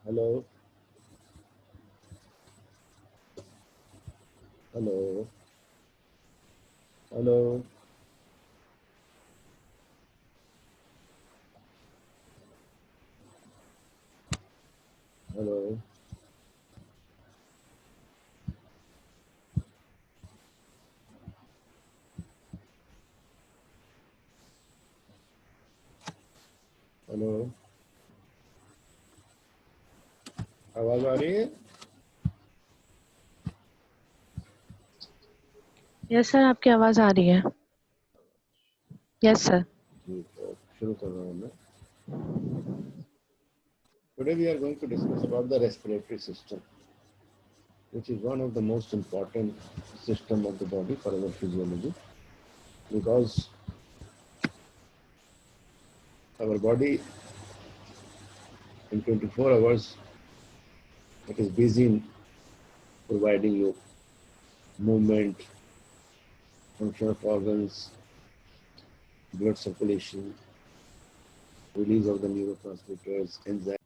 Hello, hello, hello, hello, hello. आवाज आ रही है? यस सर, आपकी आवाज आ रही है। Yes sir. ठीक है, शुरू कर रहा हूँ मैं. Today we are going to discuss about the respiratory system, which is one of the most important system of the body for our physiology, because our body in 24 hours it is busy in providing you movement, function of organs, blood circulation, release of the neurotransmitters, enzymes,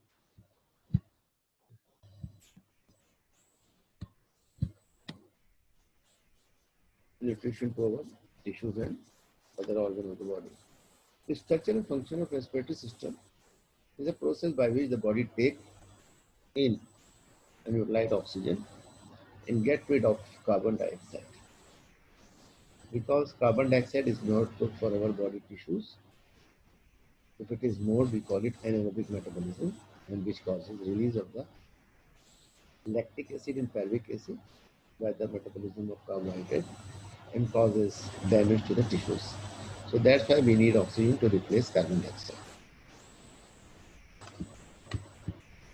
nutrition to our tissues and other organs of the body. The structure and function of respiratory system is a process by which the body takes in and utilize oxygen and get rid of carbon dioxide. Because carbon dioxide is not good for our body tissues, if it is more, we call it anaerobic metabolism, and which causes release of the lactic acid and pelvic acid by the metabolism of carbohydrate and causes damage to the tissues. So that's why we need oxygen to replace carbon dioxide.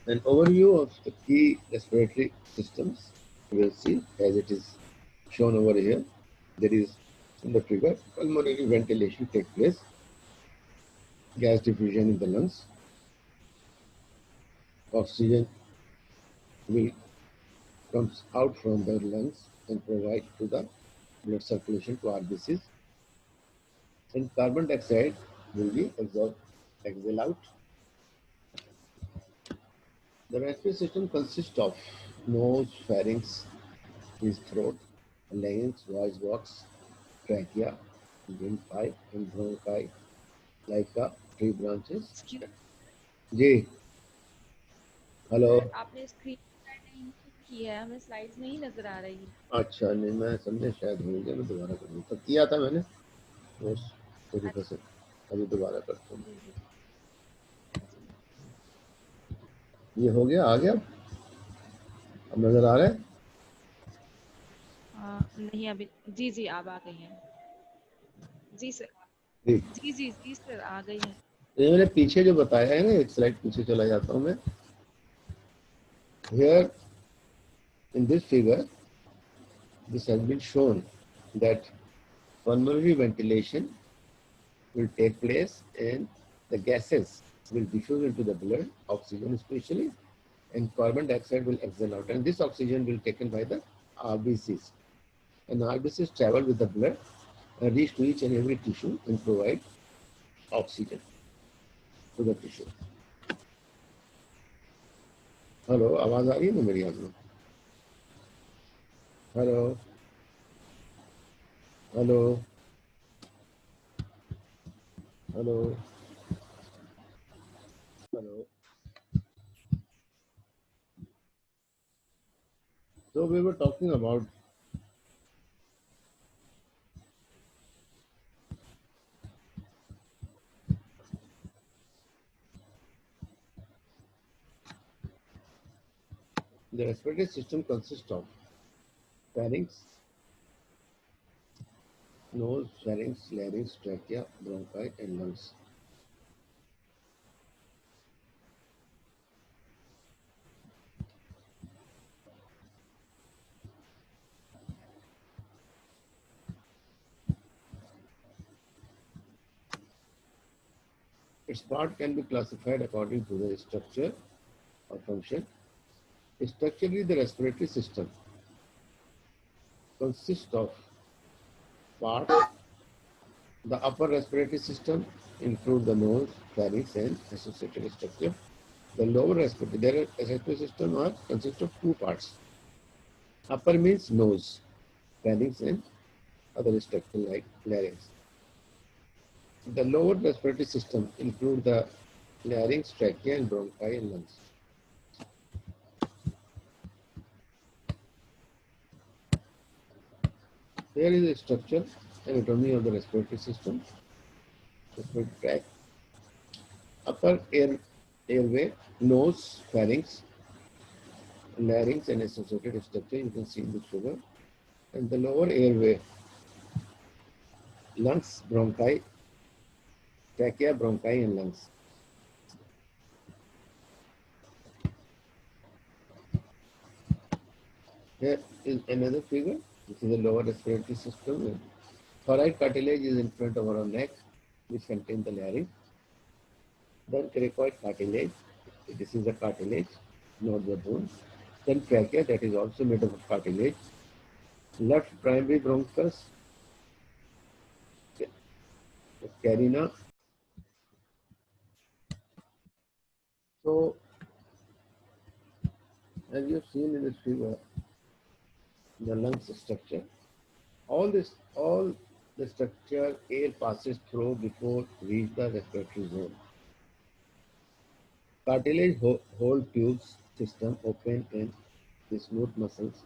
An overview of the key respiratory systems you will see as it is shown over here. There is in the figure pulmonary ventilation takes place, gas diffusion in the lungs, oxygen will comes out from the lungs and provide to the blood circulation to RBCs, and carbon dioxide will be exhaled out. The respiratory system consists of nose, pharynx, his throat, larynx, voice box, trachea, windpipe, and bronchi like tree branches. Excuse जी, hello. Sir, आपने screen नहीं की है, हमें slides नहीं नजर आ रही। अच्छा, नहीं मैं समझे शायद हो गया, मैं दोबारा कर दूँ. तब किया था मैंने उस तरीके से, अभी दोबारा करता हूँ. जी जी ये हो गया, आ गया, अब नजर आ रहा है. नहीं अभी। जी जी आप आ गई हैं। जी सर। ठीक. जी जी जी सर आ गई हैं। ये मैंने पीछे जो बताया है ना, एक स्लाइड पीछे चला जाता हूँ मैं. Here in this figure, this has been shown that pulmonary ventilation will take place and the gases will diffuse into the blood, oxygen especially, and carbon dioxide will exhale out. And this oxygen will be taken by the RBCs. And the RBCs travel with the blood and reach to each and every tissue and provide oxygen to the tissue. Hello, आवाज आ रही है ना मेरी आप लोग? Hello, hello, hello, hello. So we were talking about the respiratory system consists of pharynx, nose, pharynx, larynx, trachea, bronchi, and lungs. Its part can be classified according to the structure or function. Structurally, the respiratory system consists of parts. The upper respiratory system includes the nose, pharynx, and associated structure. The lower respiratory system consists of two parts. Upper means nose, pharynx, and other structure like larynx. The lower respiratory system include the larynx, trachea, and bronchi and lungs. Here is the structure, anatomy of the respiratory system, respiratory tract. Upper airway, nose, pharynx, larynx, and associated structure you can see in the figure. And the lower airway, lungs, bronchi, trachea, bronchi, and lungs. Here is another figure. This is the lower respiratory system. Thyroid cartilage is in front of our neck, which contains the larynx. Then cricoid cartilage. This is the cartilage, not the bone. Then trachea, that is also made up of cartilage. Left primary bronchus, carina. So, as you have seen in this figure, the lungs structure. All the structure air passes through before reach the respiratory zone. Cartilage hold tubes system open in the smooth muscles.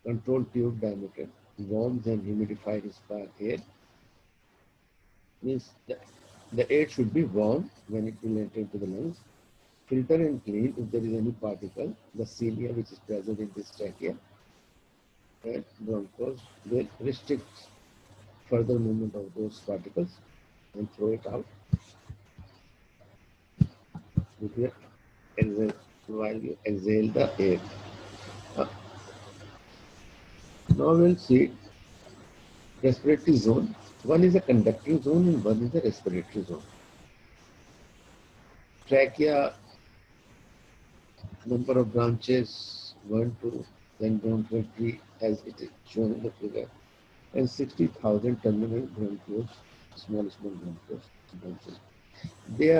Control tube diameter. Warms and humidified inspire air. Means the air should be warm when it will enter into the lungs. Filter and clean if there is any particle. The cilia which is present in this trachea and bronchos will restrict further movement of those particles and throw it out. While you exhale the air. Now we'll see respiratory zone. One is a conducting zone and one is a respiratory zone. Trachea, number of branches, 1, 2, then bronchial tree as it is shown in the figure, and 60,000 terminal bronchioles, small bronchioles. They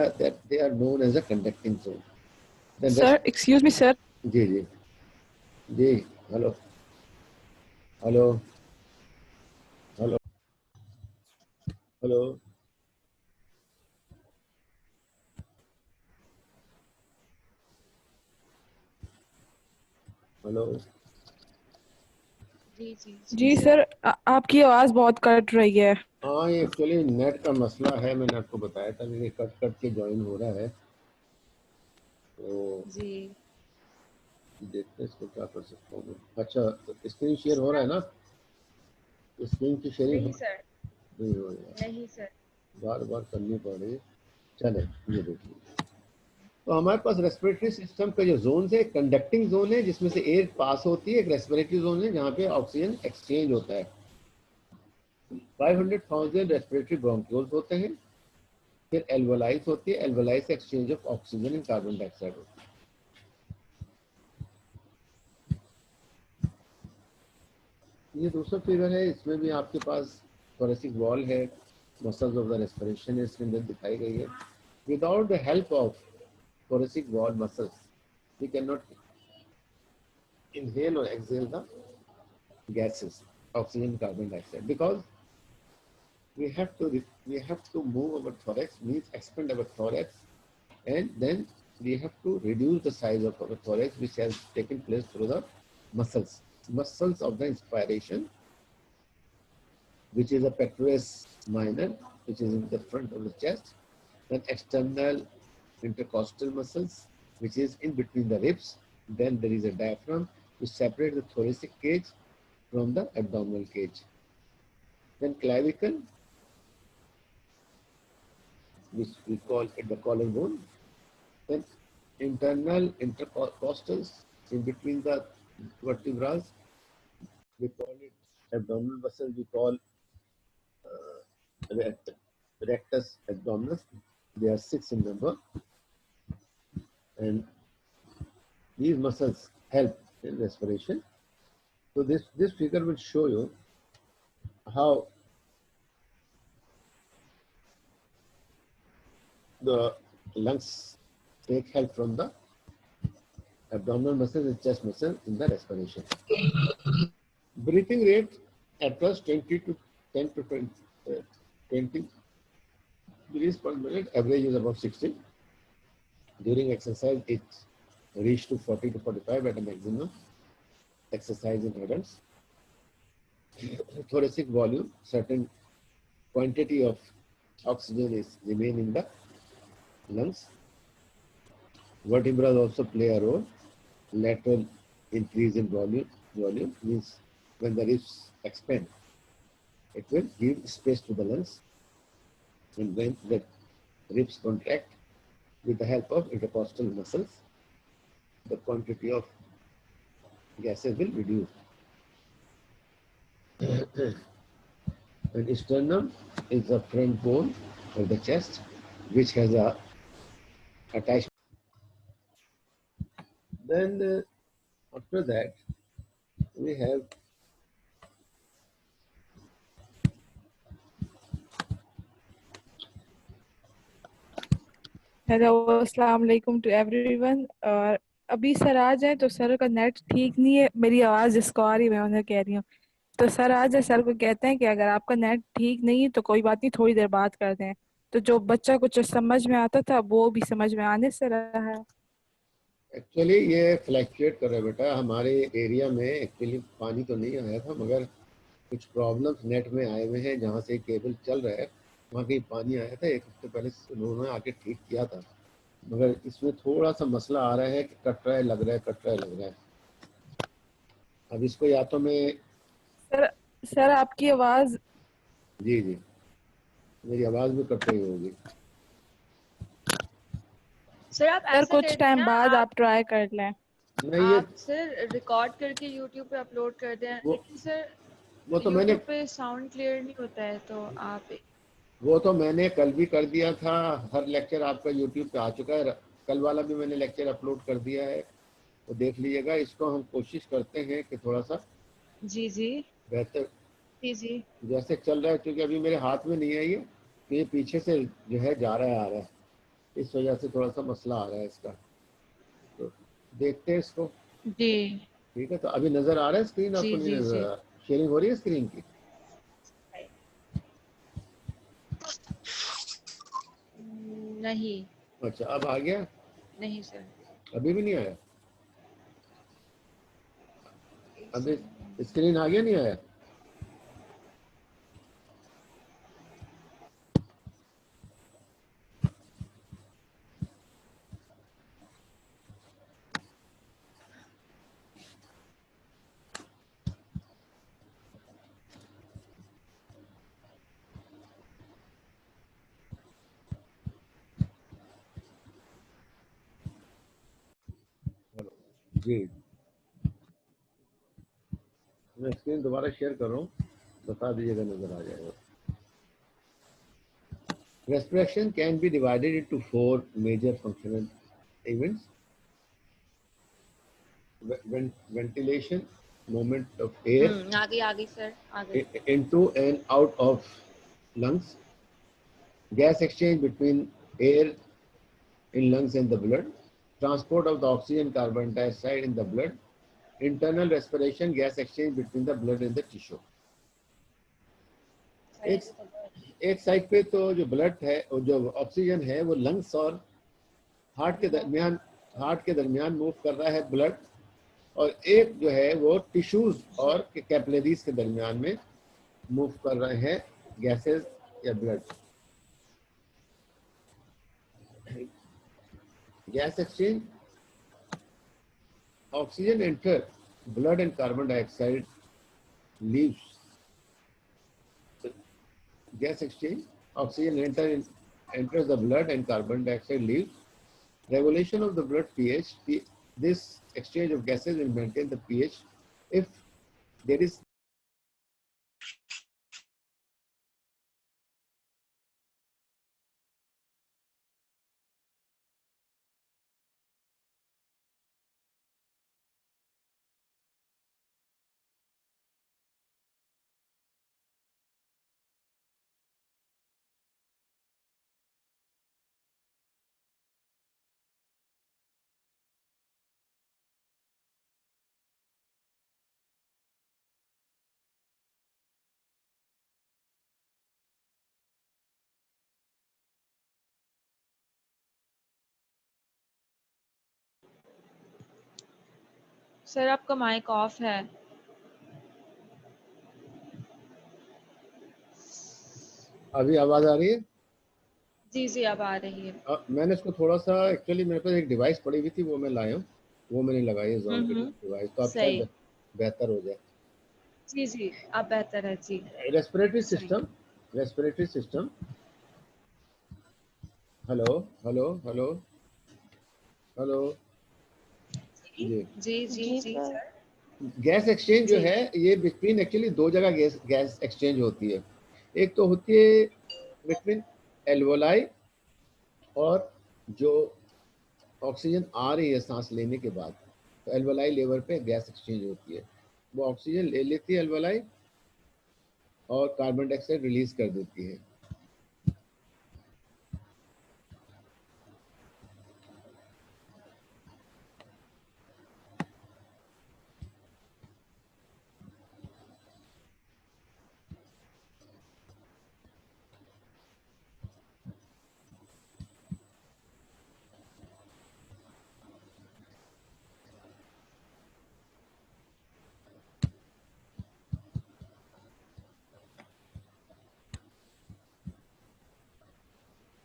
are known as a conducting zone. Then Sir, excuse me, sir. Ji, hello. Hello. Hello. Hello. Hello. जी जी जी sir, आपकी आवाज बहुत cut रही है। हाँ, ये actually net का मसला है, मैंने आपको बताया था कि कट कट के ज्वाइन हो रहा है, तो जी देखते हैं इसको क्या कर सकता हूँ। अच्छा, तो स्क्रीन शेयर हो रहा है ना? स्क्रीन की शेयरिंग नहीं सर, नहीं हो रही है, नहीं सर। बार बार करनी पड़ रही है। चले ये देखिए, तो हमारे पास रेस्पिरेटरी सिस्टम का जो जोन है, कंडक्टिंग जोन है जिसमें से एयर पास होती है, एक रेस्पिरेटरी जोन है जहाँ पे ऑक्सीजन एक्सचेंज होता है। 500,000 रेस्पिरेटरी ब्रोंक्यूल्स होते हैं, फिर एल्वोलाइज होती है, एल्वोलाइज से exchange of oxygen and carbon dioxide होती है। ये दूसरा फिगर है, इसमें भी आपके पास थोरेसिक वॉल है, मसल्स ऑफ द रेस्पिरेशन इसके अंदर दिखाई गई है। Without the help of thoracic wall muscles, we cannot inhale or exhale the gases, oxygen, carbon dioxide, because we have to move our thorax, means expand our thorax, and then we have to reduce the size of our thorax, which has taken place through the muscles of the inspiration, which is a pectoralis minor, which is in the front of the chest, then external intercostal muscles, which is in between the ribs. Then there is a diaphragm which separates the thoracic cage from the abdominal cage. Then clavicle, which we call it the collarbone. Then internal intercostals in between the vertebrae, we call it abdominal muscle, we call rectus abdominis. They are 6 in number. And these muscles help in respiration. So this figure will show you how the lungs take help from the abdominal muscles and chest muscle in the respiration. Breathing rate at first 20 to 10 to 20 breaths per minute. Average is about 60. During exercise, it reached to 40 to 45 at a maximum exercise in adults. Thoracic volume, certain quantity of oxygen is remain in the lungs. Vertebrae also play a role. Lateral increase in volume means when the ribs expand, it will give space to the lungs. And when the ribs contract with the help of intercostal muscles, the quantity of gases will reduce. And sternum is the front bone of the chest, which has a attachment. Then after that, we have hello अस्सलाम वालेकुम to everyone. और अभी sir आ जाए तो sir का net ठीक नहीं है, मेरी आवाज़ जिसको आ रही है मैं उन्हें कह रही हूँ। तो सर आ जाए, सर को कहते हैं कि अगर आपका नेट ठीक नहीं है तो कोई बात नहीं, थोड़ी देर बात करते हैं। तो जो बच्चा कुछ समझ में आता था वो भी समझ में आने से रहा है। एक्चुअली ये फ्लैक्चुएट कर रहा है बेटा। हमारे एरिया में एक्चुअली पानी तो नहीं आया था, मगर कुछ प्रॉब्लम्स नेट में आए हुए हैं। जहाँ से केबल चल रहा है वहाँ कहीं पानी आया था, एक हफ्ते पहले उन्होंने आके ठीक किया था, मगर इसमें थोड़ा सा मसला आ रहा है कि कट रहा है, लग रहा है, कट रहा है, लग रहा है। अब इसको या तो मैं सर सर आपकी आवाज़ जी जी, मेरी आवाज़ भी कट रही होगी। सर आप सर ऐसा कुछ करते टाइम ना, बाद आप ट्राई कर लें। नहीं ये आप सर रिकॉर्ड करके यूट्यूब पे अपलोड कर दें, वो लेकिन सर वो तो मैंने यूट्यूब पे साउंड क्लियर नहीं होता है, तो आप वो तो मैंने कल भी कर दिया था। हर लेक्चर आपका यूट्यूब पे आ चुका है। कल वाला भी मैंने लेक्चर अपलोड कर दिया है, तो देख लीजिएगा। इसको हम कोशिश करते हैं कि थोड़ा सा जी जी बेहतर जी जी जैसे चल रहा है, क्योंकि अभी मेरे हाथ में नहीं है ये, तो ये पीछे से जो है जा रहा है, आ रहा है, इस वजह से थोड़ा सा मसला आ रहा है इसका। तो देखते हैं इसको। जी ठीक है, तो अभी नजर आ रहा है स्क्रीन, जी आपको नहीं जी नजर आ जी रहा? शेयरिंग हो रही है स्क्रीन की? नहीं अच्छा, अब आ गया? नहीं सर। अभी भी नहीं आया? एक अभी सेकंड। स्क्रीन आ गया, नहीं आया? हेलो जी, मैं स्क्रीन दोबारा शेयर कर रहा हूँ, बता दीजिएगा, नजर आ जाएगा। Respiration can be divided into four major functional events: ventilation, movement of air आ गई सर, आ गई। into and out of lungs, gas exchange between air in lungs and the blood, transport of the oxygen carbon dioxide in the blood, internal respiration, gas exchange between the blood and the tissue. एक एक side पे तो जो blood है और जो oxygen है वो लंग्स और हार्ट के दरमियान मूव कर रहा है ब्लड, और एक जो है वो टिश्यूज और कैपिलरीज के दरमियान में मूव कर रहे हैं गैसेस या blood. Gas exchange, oxygen enter blood and carbon dioxide leaves. Gas exchange, oxygen enters the blood and carbon dioxide leaves. Regulation of the blood pH. This exchange of gases will maintain the pH. If there is sir आपका mic off है। अभी आवाज आ रही है? जी अब आ रही है। मैंने इसको थोड़ा सा, एक्चुअली मेरे पास एक डिवाइस पड़ी हुई थी, वो मैं लाया हूँ, वो मैंने लगाई है जॉन की हम्म। डिवाइस, तो अब सही। शायद बेहतर हो जाए। जी अब बेहतर है जी। रेस्पिरेटरी सही। System, respiratory system. Hello hello hello hello. जी जी। जी जी सर। सर। गैस एक्सचेंज जो जी। है, ये बिटवीन एक्चुअली दो जगह गैस गैस एक्सचेंज होती है। एक तो होती है बिटवीन एल्वोलाई, और जो ऑक्सीजन आ रही है सांस लेने के बाद, तो एल्वोलाई लेवल पे गैस एक्सचेंज होती है। वो ऑक्सीजन ले लेती है एल्वोलाई, और कार्बन डाइऑक्साइड रिलीज कर देती है।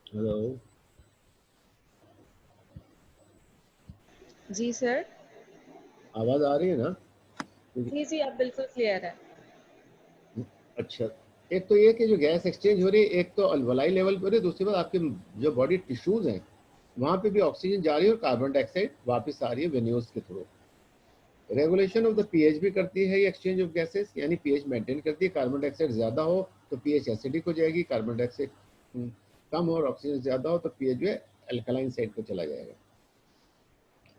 हेलो। जी सर। आवाज आ रही है ना? जी अब बिल्कुल क्लियर है। अच्छा, एक तो ये कि जो गैस एक्सचेंज हो रही है, एक तो अल्वलाई लेवल पर है, दूसरी बात आपके जो बॉडी टिश्यूज हैं वहां पे भी ऑक्सीजन जा रही है और कार्बन डाइऑक्साइड वापस आ रही है वेन्यूज के through. Regulation of the pH भी करती है ये एक्सचेंज ऑफ गैसेस, यानी पीएच मेंटेन करती है। कार्बन डाइऑक्साइड ज्यादा हो तो पीएच एसिडिक हो जाएगी, कार्बन डाइऑक्साइड कम हो और ऑक्सीजन ज्यादा हो तो पीएच जो है अल्कलाइन साइड को चला जाएगा।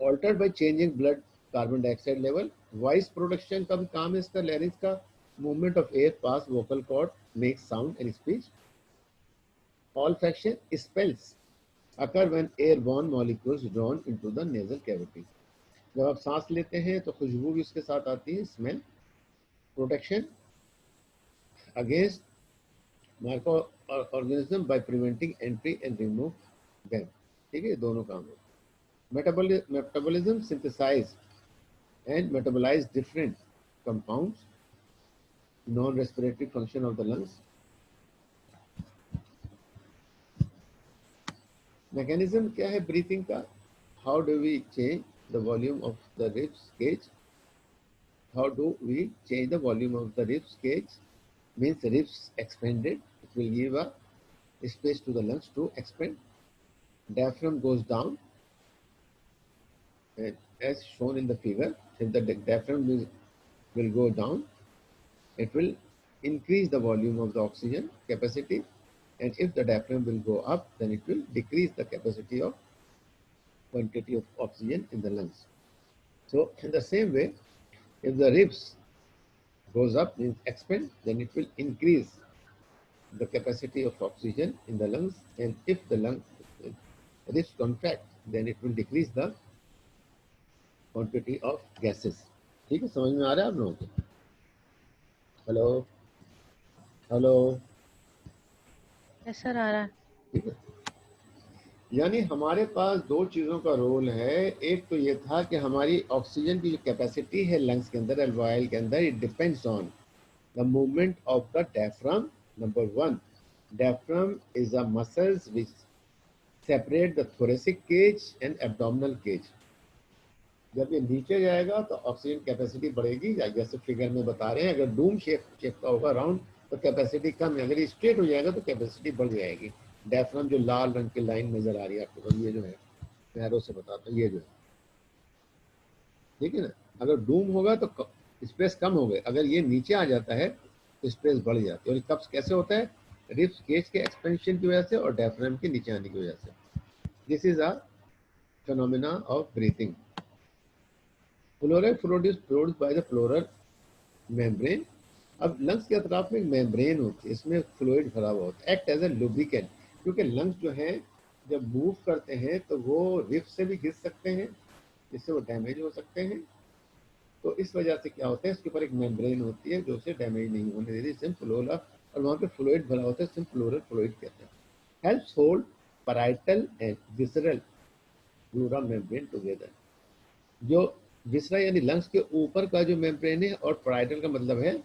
Altered by changing blood carbon dioxide level. Voice production का भी काम है इसका, लैरिंक्स का। Movement of air pass vocal cord make sound and speech. Olfaction spells occur when airborne molecules drawn into the nasal cavity. जब आप सांस लेते हैं तो खुशबू भी उसके साथ आती है, smell. Protection against micro organism by preventing entry and remove them. ठीक है, दोनों काम है। Metabolism synthesize and metabolize different compounds. Non respiratory function of the lungs. Mechanism क्या है ब्रीथिंग का? How do we change the volume of the ribs cage? How do we change the volume of the ribs cage? Means ribs expanded, it will give a space to the lungs to expand. Diaphragm goes down, and as shown in the figure. If the diaphragm will go down, it will increase the volume of the oxygen capacity, and if the diaphragm will go up, then it will decrease the capacity of quantity of oxygen in the lungs. So in the same way, if the ribs goes up, means expand, then it will increase the capacity of oxygen in the lungs, and if the lung ribs contract, then it will decrease the quantity of gases. ठीक है, समझ में आ रहा है आप लोगों को? Hello hello. Yes sir आ रहा है। ठीक है, यानी हमारे पास दो चीज़ों का रोल है। एक तो ये था कि हमारी ऑक्सीजन की जो कैपेसिटी है लंग्स के अंदर, एल्वोआइल के अंदर, it depends on the movement of the diaphragm. Number one, diaphragm is a muscles which separate the thoracic cage and abdominal cage. जब ये नीचे जाएगा तो ऑक्सीजन कैपेसिटी बढ़ेगी, जैसे फिगर में बता रहे हैं। अगर डूम शेप का होगा राउंड तो कैपेसिटी कम है, अगर स्ट्रेट हो जाएगा तो कैपेसिटी बढ़ जाएगी। डायफ्राम जो लाल रंग की लाइन नजर आ रही है आपको, ये जो है एरो से बताता हूँ, ये जो है, ठीक है ना। अगर डूम होगा तो स्पेस कम हो गए, अगर ये नीचे आ जाता है तो स्पेस बढ़ जाती है। और कब कैसे होता है? रिब्स केज के एक्सपेंशन की वजह से और डायफ्राम के नीचे आने की वजह से। This is a phenomena of breathing. Fluoride produced by the floral membrane. अब लंग्स के अतराफ में एक मेम्ब्रेन होती है, इसमें फ्लूइड भरा हुआ होता है, एक्ट एज ए लुब्रिकेंट। क्योंकि लंग्स जो हैं जब मूव करते हैं तो वो रिफ से भी घिस सकते हैं, जिससे वो डैमेज हो सकते हैं। तो इस वजह से क्या होता है, इसके ऊपर एक मेम्ब्रेन होती है जो उसे डैमेज नहीं होने देती, सिम फ्लोरा, और वहाँ पे फ्लूइड भरा होता है, सिम फ्लोरल फ्लूइड कहते हैं। Helps hold parietal and visceral flora membrane together. जो विसरा यानी लंग्स के ऊपर का जो मेम्ब्रेन है, और पैराइटल का मतलब है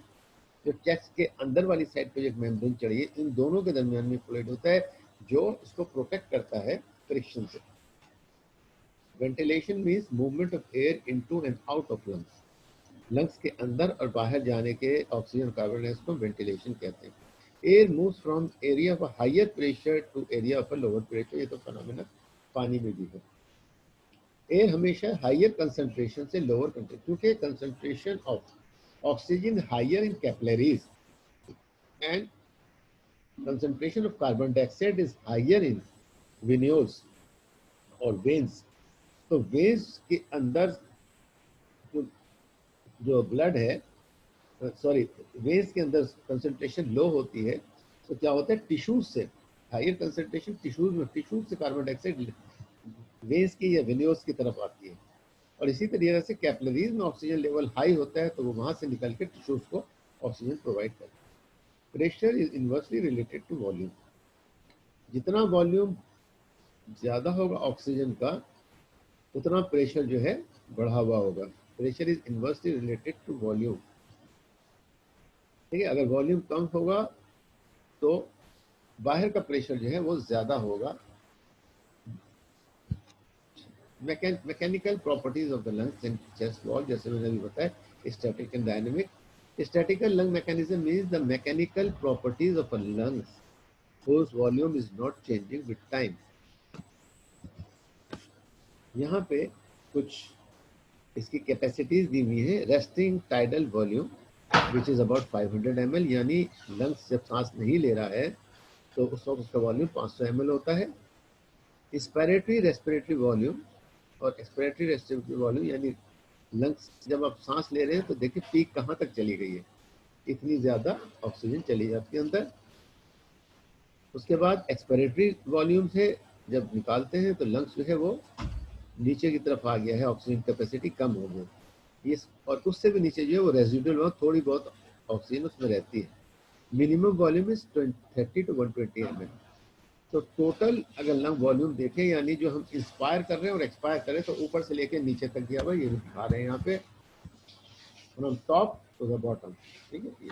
जो चेस्ट के अंदर वाली साइड पे जो एक मेम्ब्रेन चढ़ी है, इन दोनों के दरमियान में फ्लूइड होता है जो इसको प्रोटेक्ट करता है फ्रिक्शन से। Ventilation means movement of air into and out of lungs. Lungs के अंदर और बाहर जाने के ऑक्सीजन कार्बन डाइऑक्साइड को वेंटिलेशन कहते हैं। Air moves from area of higher pressure to area of lower pressure, ये तो फिनोमेना पानी में भी है। एयर हमेशा हायर कंसंट्रेशन से लोअर कंसंट्रेशन, क्योंकि concentration of oxygen higher in capillaries and concentration of carbon dioxide is higher in venules और veins। तो veins के अंदर जो ब्लड है, सॉरी, वेन्स के अंदर कंसंट्रेशन लो होती है, तो क्या होता है, टिश्यूज से हायर कंसंट्रेशन टिश्यूज में, टिश्यूज से कार्बन डाइऑक्साइड वेन्स की या वेन्यूल्स की तरफ आती है। और इसी तरीके से कैपिलरीज में ऑक्सीजन लेवल हाई होता है तो वो वहां से निकल के टिश्यूज को ऑक्सीजन प्रोवाइड करता है। Pressure is inversely related to volume. जितना वॉल्यूम ज्यादा होगा ऑक्सीजन का, उतना प्रेशर जो है बढ़ा हुआ होगा। Pressure is inversely related to volume. ठीक है, अगर वॉल्यूम कम होगा तो बाहर का प्रेशर जो है वो ज्यादा होगा। Mechanical properties of the lungs and chest wall, जैसे मैंने अभी बताया, static and dynamic. Statical lung mechanism means the mechanical properties of a lungs whose volume is not changing with time। यहाँ पे कुछ इसकी कैपेसिटीज दी हुई है। Resting tidal volume which is about 500 ml, यानी लंग्स जब सांस नहीं ले रहा है तो उस वक्त उसका वॉल्यूम 500 ml होता है। इंस्पायरेटरी रेस्पिरेटरी वॉल्यूम और एक्सपायरेटरी रेस्पिरेटरी वॉल्यूम, यानी लंग्स जब आप सांस ले रहे हैं तो देखिए पीक कहाँ तक चली गई है, इतनी ज्यादा ऑक्सीजन चली जाती है अंदर। उसके बाद एक्सपायरेटरी वॉल्यूम से जब निकालते हैं तो लंग्स जो है वो नीचे की तरफ आ गया है, ऑक्सीजन कैपेसिटी कम हो गई। ये और उससे भी नीचे जो है वो रेजिडुअल, थोड़ी बहुत ऑक्सीजन उसमें रहती है। Minimum volume is 30 to 120 ml। तो टोटल अगर लंग वॉल्यूम देखें, यानी जो हम इंस्पायर कर रहे हैं और एक्सपायर कर रहे हैं, तो ऊपर से लेके नीचे तक गया हुआ, ये भी दिखा रहे हैं यहाँ पे, from top to the bottom. ठीक है, ये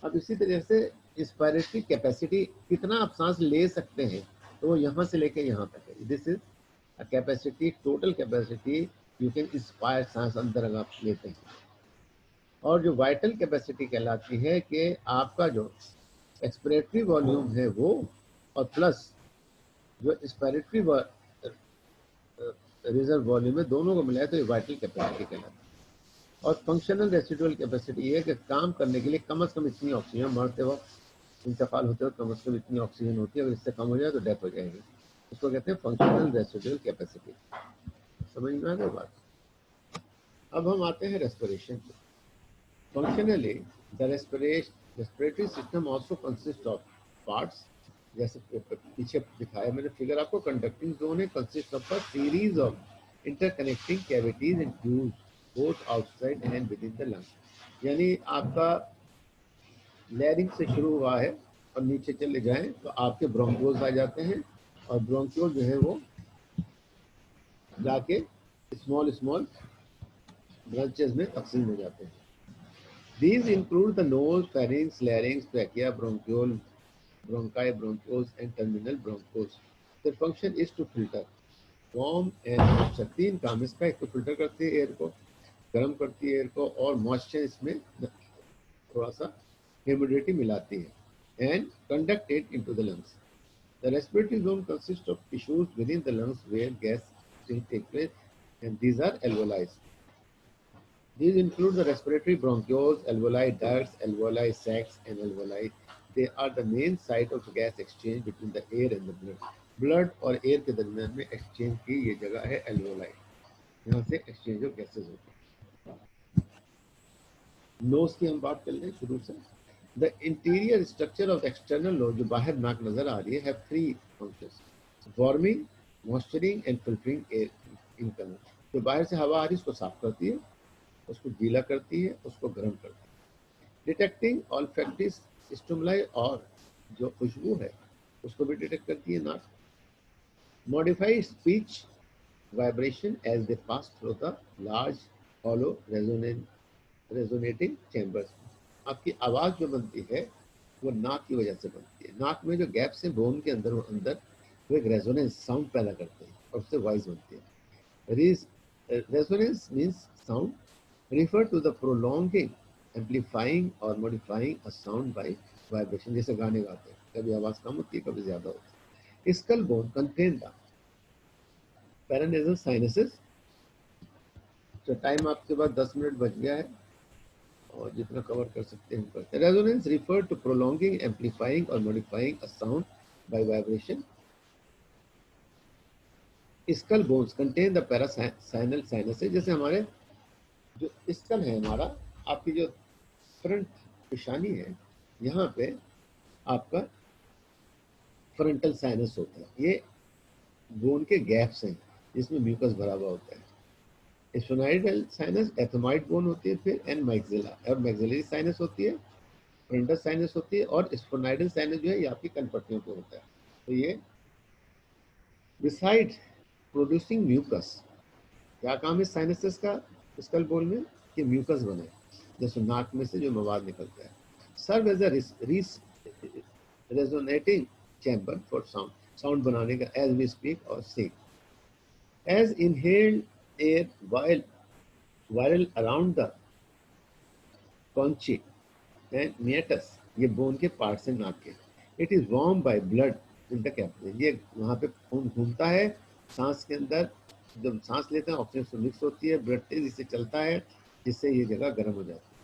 अब इसी तरह से इंस्पायरेटरी कैपेसिटी, कितना आप सांस ले सकते हैं, तो वो यहाँ से लेके यहाँ तक है। This is a capacity, total capacity you can inspire, सांस अंदर अगर आप लेते हैं। और जो वाइटल कैपेसिटी कहलाती है कि आपका जो एक्सपायरेटरी वॉल्यूम है वो, और प्लस जो इंस्पायरेटरी रिजर्व वॉल्यूम है, दोनों को मिलाए तो ये वाइटल कैपेसिटी कहलाती है। और फंक्शनल रेसिडुअल कैपेसिटी ये है कि काम करने के लिए कम से कम इतनी ऑक्सीजन, मरते वक्त इंतकाल होते वक्त कम से कम इतनी ऑक्सीजन होती है, अगर इससे कम हो जाए तो डेथ हो जाएगी। उसको कहते हैं फंक्शनल रेसिडुअल कैपेसिटी। समझ में आ गई बात? अब हम आते हैं रेस्पिरेशन पे। Functionally the respiratory system also consist of parts, जैसे पीछे दिखाया मैंने फिगर आपको, कंडक्टिंग जोन है, consist of a series of interconnecting cavities and tubes both outside and with in the lung. यानी आपका लेयरिंग से शुरू हुआ है और नीचे चले जाएं तो आपके ब्रोंक्यूल्स आ जाते हैं, और ब्रोंक्यूल जो है वो जाके स्मॉल स्मॉल ब्रांचेस में तकसीम हो जाते हैं। These include the nose, pharynx, larynx, trachea, bronchiole, bronchi, bronchioles, and terminal bronchioles. Their function is to filter warm and moisture। तीन काम इसका, एक तो फिल्टर करती है एयर को, गर्म करती है एयर को, और मॉइस्चर इसमें थोड़ा सा ह्यूमिडिटी मिलाती है, and conduct it into the lungs। The respiratory zone consists of tissues within the lungs where gas exchange takes place, and these are alveoli। These include the respiratory bronchioles, alveoli ducts, alveoli sacs, and alveoli। They are the main site of gas exchange between the air and the blood। Blood और air के दरमियान में exchange की ये जगह है alveoli। यहाँ से exchange of gases होती है। Nose की हम बात कर लें शुरू से। The interior structure of the external nose, जो बाहर नाक नजर आ रही है, have three functions: warming, moisturizing, and filtering air incoming। जो बाहर से हवा आ रही है उसको साफ करती है, उसको गीला करती है, उसको गर्म करती है। डिटेक्टिंग ऑल्फैक्टरी स्टिमुलाई, और जो खुशबू है उसको भी डिटेक्ट करती है नाक। Modify speech vibration as they pass through the large hollow resonating chambers. आपकी आवाज जो बनती है वो नाक की वजह से बनती है। नाक में जो गैप्स हैं बोन के अंदर वो एक रेजोनेंस साउंड पैदा करते हैं और उससे वॉइस बनती है। Resonance means sound refer to the prolonging, amplifying or modifying a sound by vibration। जैसे गाने गाते हैं, कभी आवाज कम होती है, कभी ज्यादा होती है। Skull bone contain the paranasal sinuses। तो टाइम आपके पास 10 मिनट बच गया है और जितना कवर कर सकते हैं हम करते हैं। Resonance refer to prolonging, amplifying और modifying a sound by vibration. Skull bones contain the paranasal sinuses. जैसे हमारे जो स्कल है हमारा, आपकी जो फ्रंट पेशानी है, यहाँ पे आपका फ्रंटल साइनस होता है। ये बोन के गैप्स हैं जिसमें म्यूकस भरा हुआ होता है। स्फेनोइडल साइनस एथमोइड बोन होती है, फिर एन मैक्सिला और मैक्सिलरी साइनस होती है, फ्रंटल साइनस होती है, और स्फेनोइडल साइनस जो है ये आपकी कनपट्टियों पे होता है। तो ये बिसाइड प्रोड्यूसिंग म्यूकस, क्या काम है साइनसेस का स्कल बोन में, कि म्यूकस बने, जैसे नाक में से जो मवाद निकलता है। Serve as a resonating chamber for sound बनाने का, एज वी स्पीक और sing. As inhaled air viral around the conchae and meatus, ये बोन के पार्ट्स हैं नाक के। It is warm by blood in the capillary, ये वहाँ पे खून घूमता है सांस के अंदर। जब सांस लेते हैं ऑक्सीजन से मिक्स होती है, ब्लड तेजी से चलता है जिससे ये जगह गर्म हो जाती है।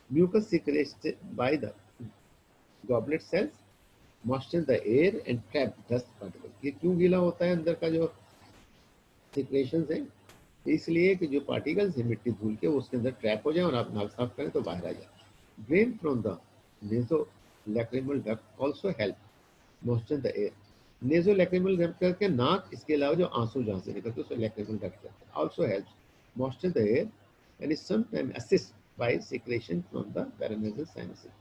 Mucus secreted by the goblet cells moisture the air and trap dust particle. ये क्यों गीला होता है अंदर का जो सिक्रेशंस है, इसलिए कि जो पार्टिकल्स है मिट्टी धूल के वो उसके अंदर ट्रैप हो जाए और आप नाक साफ करें तो बाहर आ जाए। Drain from the nasolacrimal duct also help moisture the air. Nasolacrimal duct करके नाक, इसके अलावा जो आंसू जहाँ से निकलते हैं उसे लैक्रिमल डक्ट कहते हैं। Also helps moisture the air and is sometimes assist by secretion from the paranasal sinuses.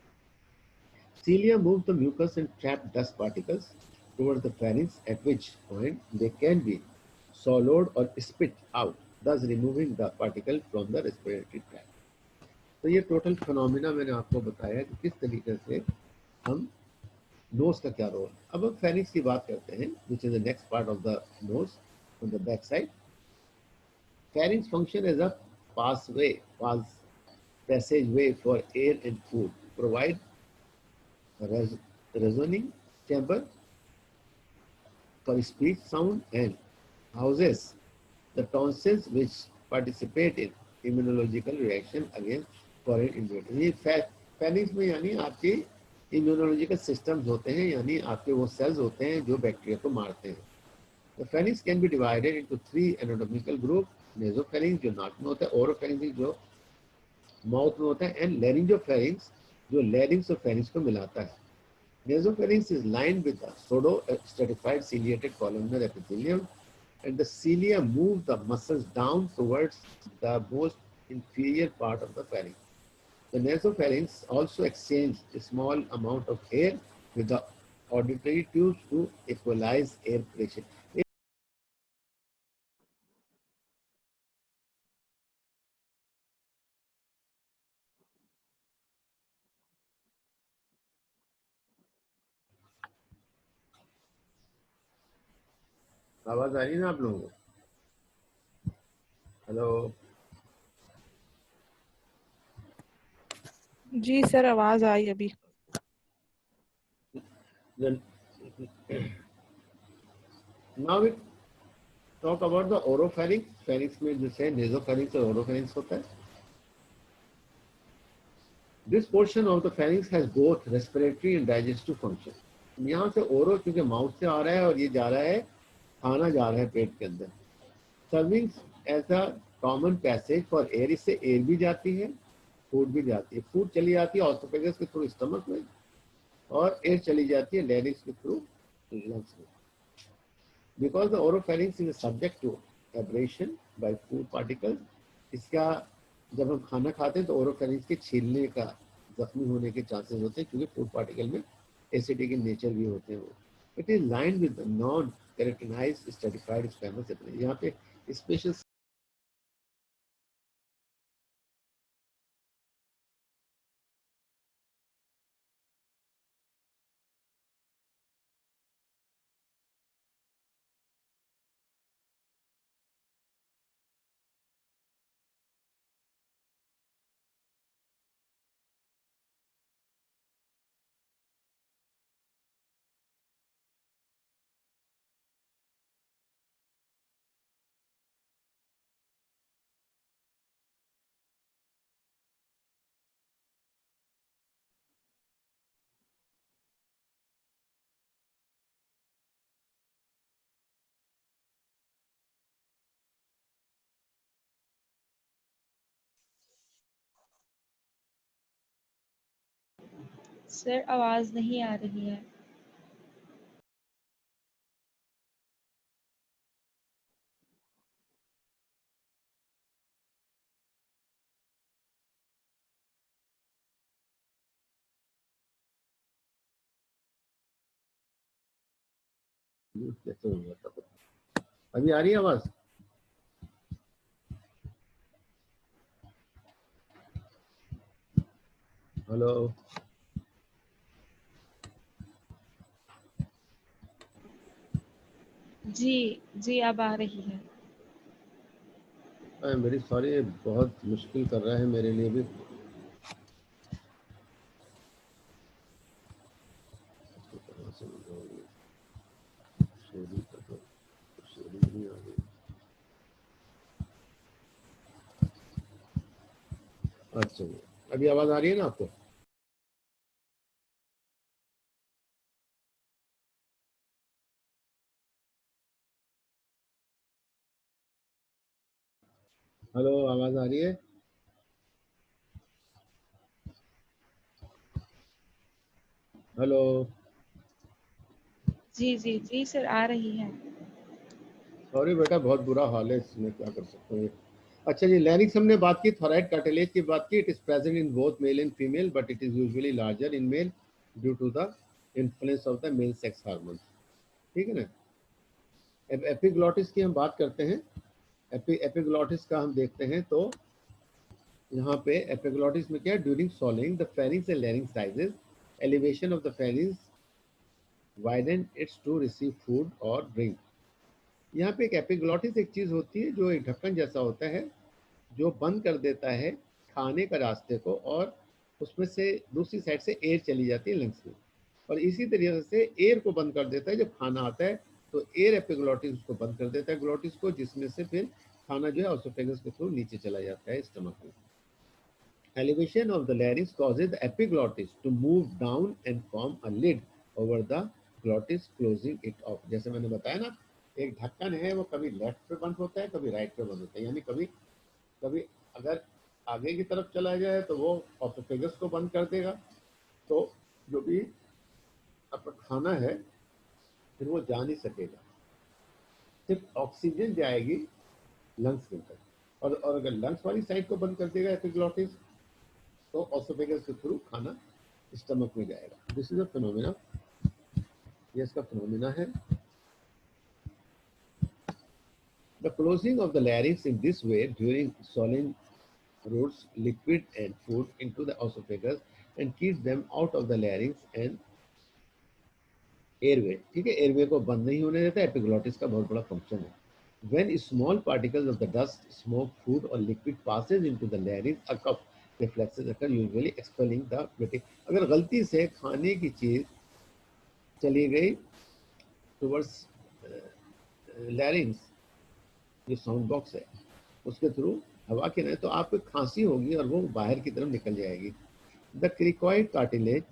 Cilia move the mucus and trap dust particles towards the pharynx, at which point they can be swallowed or spit out, thus removing the particle from the respiratory tract. तो ये total phenomena मैंने आपको बताया कि किस तरीके से हम नोज का क्या रोल। अब हम फेरिंक्स की बात करते हैं, which is the next part of the nose on the back side. Pharynx function as a passageway for air and food, provide resonating chamber for speech sound, and houses the tonsils which participate in immunological reaction against foreign invaders। ये pharynx में यानी आपके immunological systems होते हैं, यानी आपके वो sales होते हैं जो बैक्टीरिया को मारते हैं। The pharynx can be divided into 3 anatomical groups: nasopharynx जो नाक में होता है, oropharynx जो माउथ में होता है, एंड लैरिंगोफेरिंक्स जो लैरिंग्स और फेरिंक्स को मिलाता है। Nasopharynx is lined with a pseudo-stratified ciliated columnar epithelium, and the cilia move the muscles down towards the most inferior part of the pharynx. The nasopharynx also exchanges a small amount of air with the auditory tubes to equalize air pressure. आवाज आ रही है ना आप लोगों को? Hello जी sir, आवाज आई अभी। Now we talk about the oropharynx. Pharynx में जैसे नेसोफेरिंक्स और ओरोफेरिंक्स होता है। This portion of the pharynx has both respiratory and digestive function. यहाँ से ओरो क्योंकि माउथ से आ रहा है और ये जा रहा है, खाना जा रहा है पेट के अंदर। Serves as a common passage for air, इससे एयर भी जाती है, फूड भी जाती है। फूड चली जाती है ऑर्थोपेगस के थ्रू स्टमक में, और एयर चली जाती है लैरिंक्स के थ्रू लंग्स में। Because the oropharynx is subject to abrasion by food particles, इसका जब हम खाना खाते हैं तो ओरोफेरिंक्स के छीलने का, जख्मी होने के चांसेस होते हैं, क्योंकि फूड पार्टिकल में एसिडिक इन नेचर भी होते हैं वो। It is lined with non keratinized stratified squamous epithelium. यहाँ पे स्पेशल सर आवाज नहीं आ रही है। कैसे हो गया था? अभी आ रही है आवाज? हेलो, जी जी अब आ रही है। आई एम वेरी सॉरी, बहुत मुश्किल कर रहा है मेरे लिए भी। नहीं आ रही। अच्छा, अभी आवाज आ रही है ना आपको? हेलो, आवाज आ रही है? हेलो, जी जी जी सर आ रही है। सॉरी बेटा, बहुत बुरा हाल है, इसमें क्या कर सकते हैं। अच्छा जी, लैरिंक्स हमने बात की, थोराइड कार्टिलेज की बात की। It is present in both male and female, but it is usually larger in male due to the influence of the male sex hormone. ठीक है ना। अब एपिग्लॉटिस की हम बात करते हैं। एपिग्लॉटिस का हम देखते हैं तो यहाँ पे एपिग्लॉटिस में क्या है, during swallowing the pharynx and larynx rises, elevation of the pharynx widen its to receive food or drink। यहाँ पे एक एपिग्लॉटिस एक चीज होती है जो एक ढक्कन जैसा होता है, जो बंद कर देता है खाने का रास्ते को, और उसमें से दूसरी साइड से एयर चली जाती है लंग्स में, और इसी तरीके से एयर को बंद कर देता है जब खाना आता है, तो एयर एपिग्लॉटिस उसको बंद कर देता है ग्लॉटिस को, जिसमें से फिर खाना जो है ऑसोफेगस के थ्रू नीचे चला जाता है स्टमक में। Elevation of the larynx causes the epiglottis to move down and form a lid over the glottis, closing it off। जैसे मैंने बताया ना, एक ढक्कन है, वो कभी लेफ्ट पे बंद होता है, कभी राइट पे बंद होता है। यानी कभी कभी अगर आगे की तरफ चला जाए तो वो ऑसोफेगस को बंद कर देगा, तो जो भी आपका खाना है फिर वो जा नहीं सकेगा, सिर्फ ऑक्सीजन जाएगी लंग्स के अंदर। और अगर लंग्स वाली साइड को बंद कर देगा एपिग्लॉटिस, तो ऑसोफेगस के थ्रू खाना स्टमक में जाएगा। दिस इज अ फिनोमिना, ये इसका फिनोमिना है। The closing of the larynx in this way during swallowing routes liquid and food into the esophagus and keeps them out of the larynx and airway। ठीक है, airway को बंद नहीं होने देता, एपिग्लॉटिस का बहुत बड़ा फंक्शन है। When small particles of the dust, smoke, food or liquid passes into the larynx, a cough reflexes occur, usually expelling the fluid। अगर गलती से खाने की चीज चली गई टुवर्ड्स लैरिंग्स, जो साउंड बॉक्स है, उसके थ्रू हवा के नहीं, तो आपको खांसी होगी और वो बाहर की तरफ निकल जाएगी। The cricoid cartilage